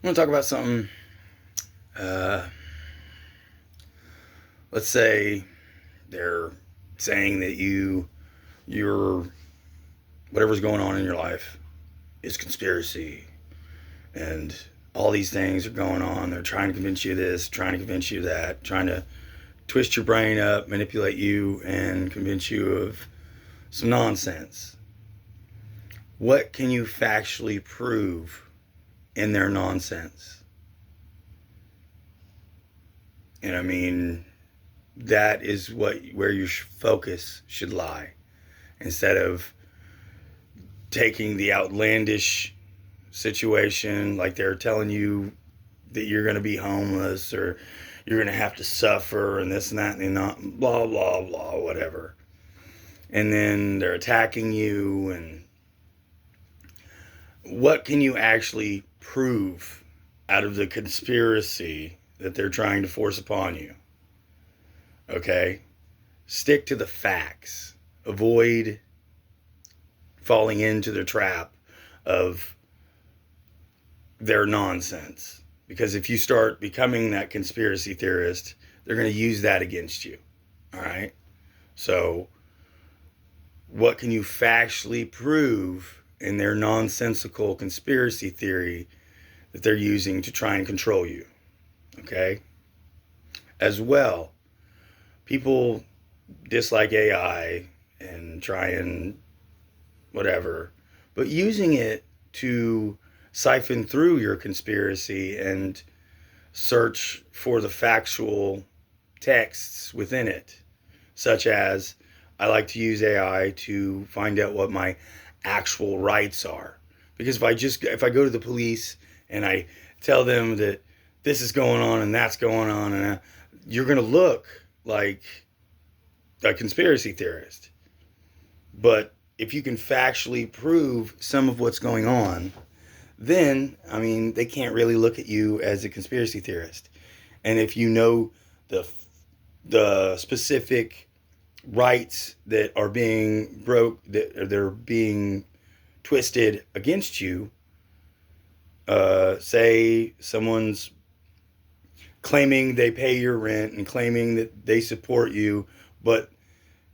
I want to talk about something. Uh, let's say they're saying that your whatever's going on in your life is conspiracy, and all these things are going on. They're trying to convince you of this, trying to convince you of that, trying to twist your brain up, manipulate you, and convince you of some nonsense. What can you factually prove in their nonsense? And I mean, that is where your focus should lie, instead of taking the outlandish situation, like they're telling you that you're going to be homeless or you're going to have to suffer and this and that and not blah blah blah whatever, and then they're attacking you. And what can you actually prove out of the conspiracy that they're trying to force upon you? Okay, stick to the facts. Avoid falling into the trap of their nonsense. Because if you start becoming that conspiracy theorist, they're going to use that against you. All right? So, what can you factually prove in their nonsensical conspiracy theory that they're using to try and control you? Okay? As well, people dislike AI and try and whatever, but using it to siphon through your conspiracy and search for the factual texts within it, such as I like to use AI to find out what my actual rights are. Because if I go to the police and I tell them that this is going on and that's going on, and you're going to look like a conspiracy theorist. But if you can factually prove some of what's going on, then, I mean, they can't really look at you as a conspiracy theorist. And if you know the specific rights that are being that they're being twisted against you, say someone's claiming they pay your rent and claiming that they support you, but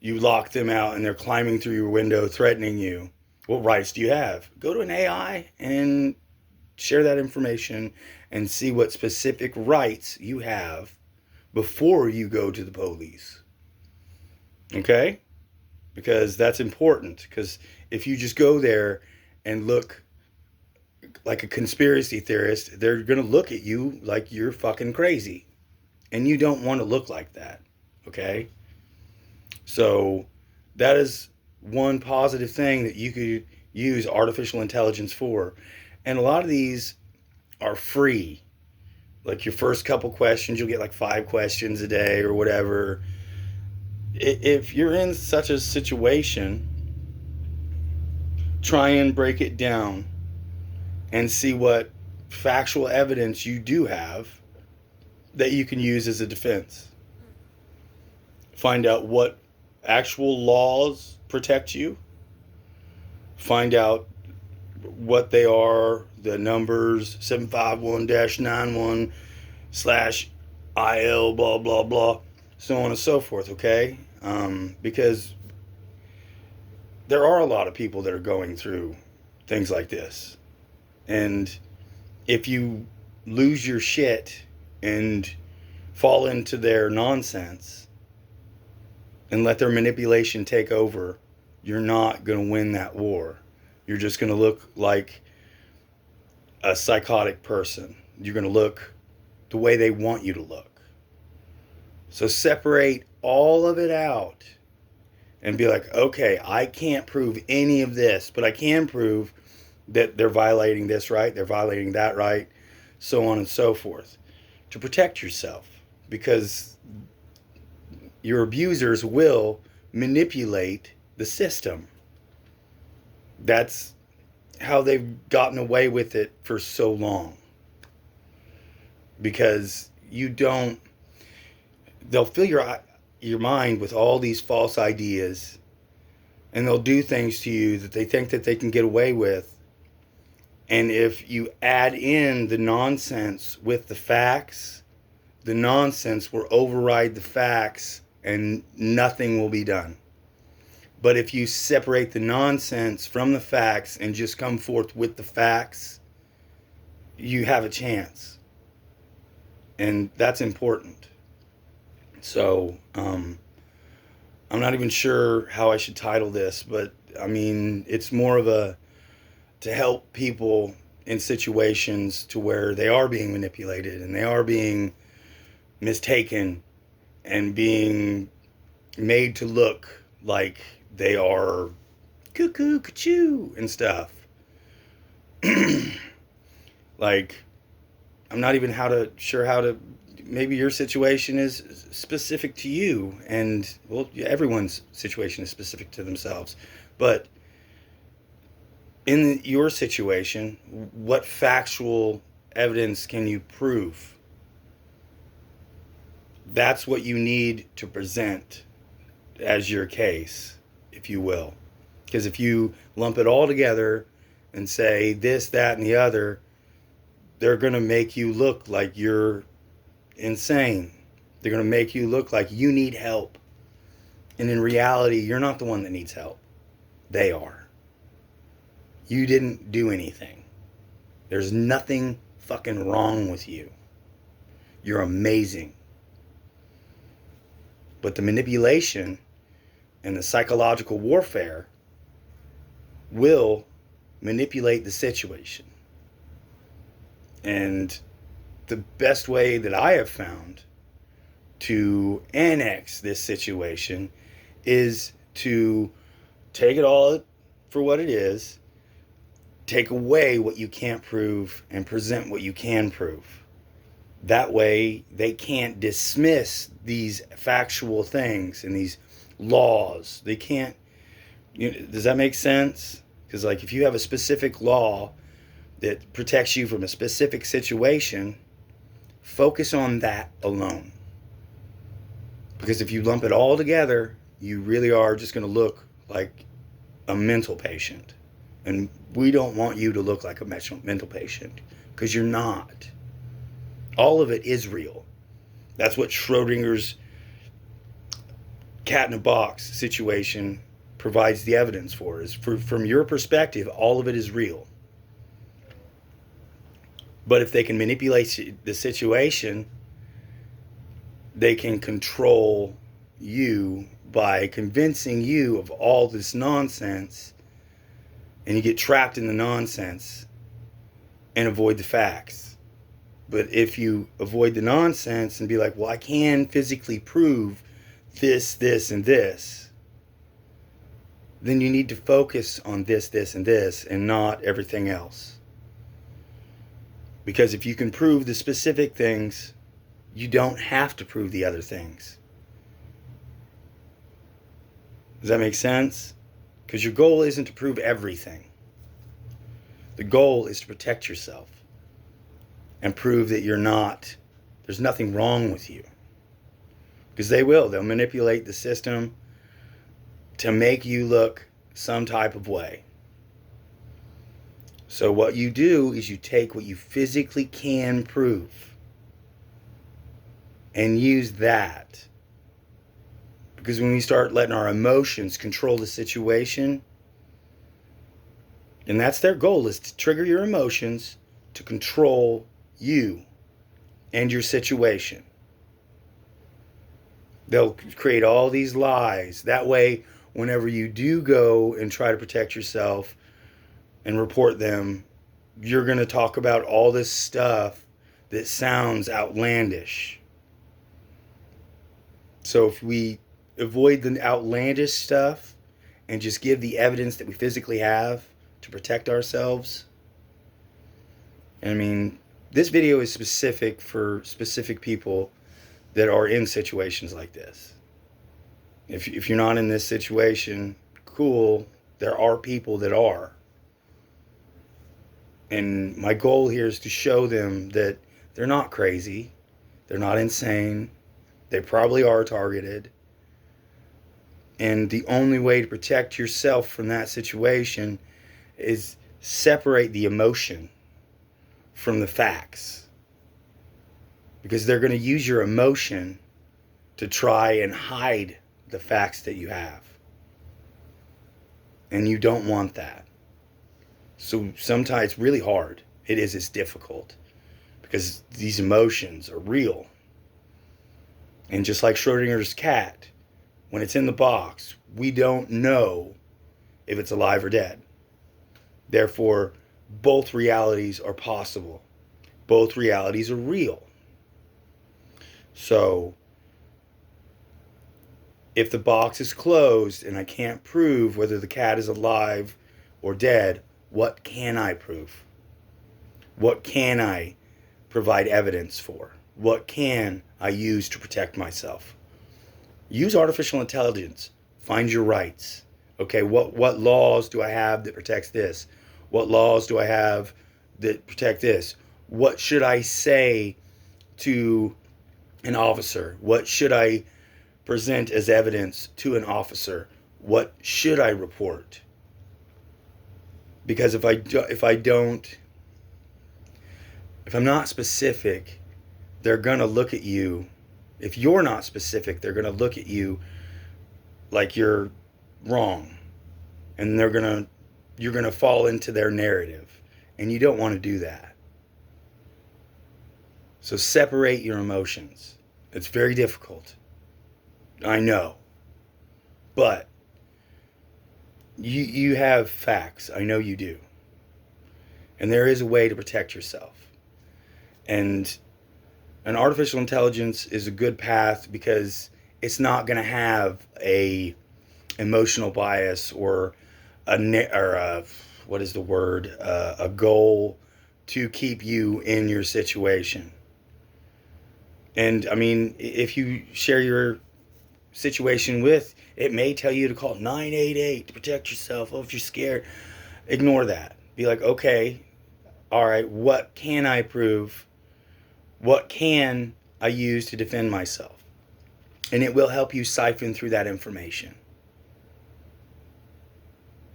you lock them out and they're climbing through your window threatening you. What rights do you have? Go to an AI and share that information and see what specific rights you have before you go to the police. Okay? Because that's important. Because if you just go there and look like a conspiracy theorist, they're going to look at you like you're fucking crazy. And you don't want to look like that. Okay? So that is one positive thing that you could use artificial intelligence for. And a lot of these are free. Like your first couple questions, you'll get like 5 questions a day or whatever. If you're in such a situation, try and break it down and see what factual evidence you do have that you can use as a defense. Find out what actual laws protect you. Find out what they are, the numbers 751-91 slash IL blah blah blah, so on and so forth. Okay, because there are a lot of people that are going through things like this, and if you lose your shit and fall into their nonsense and let their manipulation take over, you're not going to win that war. You're just going to look like a psychotic person. You're going to look the way they want you to look. So separate all of it out and be like, okay, I can't prove any of this, but I can prove that they're violating this right, they're violating that right, so on and so forth, to protect yourself. Because your abusers will manipulate the system. That's how they've gotten away with it for so long. Because they'll fill your mind with all these false ideas, and they'll do things to you that they think that they can get away with And if you add in the nonsense with the facts, the nonsense will override the facts and nothing will be done. But if you separate the nonsense from the facts and just come forth with the facts, you have a chance. And that's important. So, I'm not even sure how I should title this, but I mean, it's more of a to help people in situations to where they are being manipulated and they are being mistaken and being made to look like they are cuckoo, cuckoo, and stuff. Like, I'm not even sure how to. Maybe your situation is specific to you, and well, everyone's situation is specific to themselves. But in your situation, what factual evidence can you prove? That's what you need to present as your case, if you will. Because if you lump it all together and say this, that, and the other, they're going to make you look like you're insane. They're going to make you look like you need help. And in reality, you're not the one that needs help. They are. You didn't do anything. There's nothing fucking wrong with you. You're amazing. But the manipulation and the psychological warfare will manipulate the situation. And the best way that I have found to annex this situation is to take it all for what it is, take away what you can't prove, and present what you can prove. That way, they can't dismiss these factual things and these laws. They can't. Does that make sense? Because, like, if you have a specific law that protects you from a specific situation, focus on that alone. Because if you lump it all together, you really are just going to look like a mental patient. And we don't want you to look like a mental patient, because you're not. All of it is real. That's what Schrodinger's cat in a box situation provides the evidence for. Is from your perspective, all of it is real. But if they can manipulate the situation, they can control you by convincing you of all this nonsense, and you get trapped in the nonsense and avoid the facts. But if you avoid the nonsense and be like, well, I can physically prove this, this, and this, then you need to focus on this, this, and this, and not everything else. Because if you can prove the specific things, you don't have to prove the other things. Does that make sense? Because your goal isn't to prove everything. The goal is to protect yourself and prove that there's nothing wrong with you. Because they'll manipulate the system to make you look some type of way. So what you do is you take what you physically can prove and use that. Because when we start letting our emotions control the situation, and that's their goal, is to trigger your emotions to control you and your situation. They'll create all these lies. That way, whenever you do go and try to protect yourself and report them, you're going to talk about all this stuff that sounds outlandish. So if we avoid the outlandish stuff and just give the evidence that we physically have to protect ourselves, I mean, this video is specific for specific people that are in situations like this. If you're not in this situation, cool, there are people that are. And my goal here is to show them that they're not crazy, they're not insane, they probably are targeted. And the only way to protect yourself from that situation is separate the emotion from the facts, because they're going to use your emotion to try and hide the facts that you have. And you don't want that. So sometimes it's really hard. It's difficult because these emotions are real. And just like Schrodinger's cat, when it's in the box, we don't know if it's alive or dead. Therefore, both realities are possible. Both realities are real. So, if the box is closed and I can't prove whether the cat is alive or dead, what can I prove? What can I provide evidence for? What can I use to protect myself? Use artificial intelligence. Find your rights. Okay, what laws do I have that protects this? What laws do I have that protect this? What should I say to an officer? What should I present as evidence to an officer? What should I report? Because if I'm not specific, they're going to look at you. If you're not specific, they're going to look at you like you're wrong. And you're going to fall into their narrative. And you don't want to do that. So separate your emotions. It's very difficult. I know. But you have facts. I know you do. And there is a way to protect yourself. And an artificial intelligence is a good path because it's not going to have a emotional bias or a goal to keep you in your situation. And I mean, if you share your situation with, it may tell you to call 988 to protect yourself. Oh, if you're scared, ignore that. Be like, okay, all right, what can I prove? What can I use to defend myself? And it will help you siphon through that information.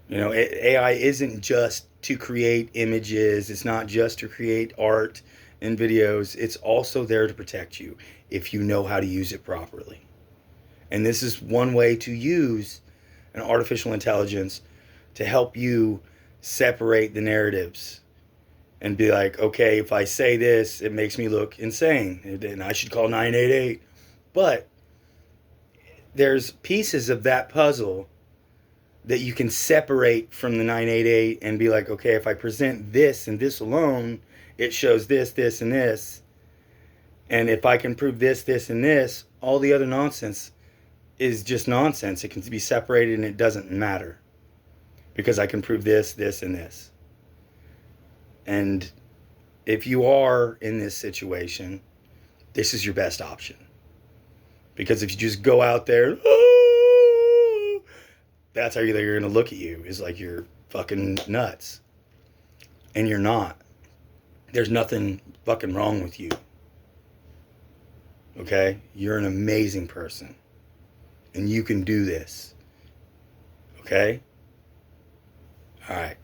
You know, AI isn't just to create images. It's not just to create art and videos. It's also there to protect you if you know how to use it properly. And this is one way to use an artificial intelligence to help you separate the narratives and be like, okay, if I say this, it makes me look insane, and I should call 988. But there's pieces of that puzzle that you can separate from the 988 and be like, okay, if I present this and this alone, it shows this, this, and this. And if I can prove this, this, and this, all the other nonsense is just nonsense. It can be separated and it doesn't matter. Because I can prove this, this, and this. And if you are in this situation, this is your best option. Because if you just go out there, that's how they're going to look at you. Is like you're fucking nuts. And you're not. There's nothing fucking wrong with you. Okay? You're an amazing person. And you can do this. Okay? All right.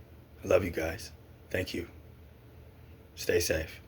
I love you guys. Thank you. Stay safe.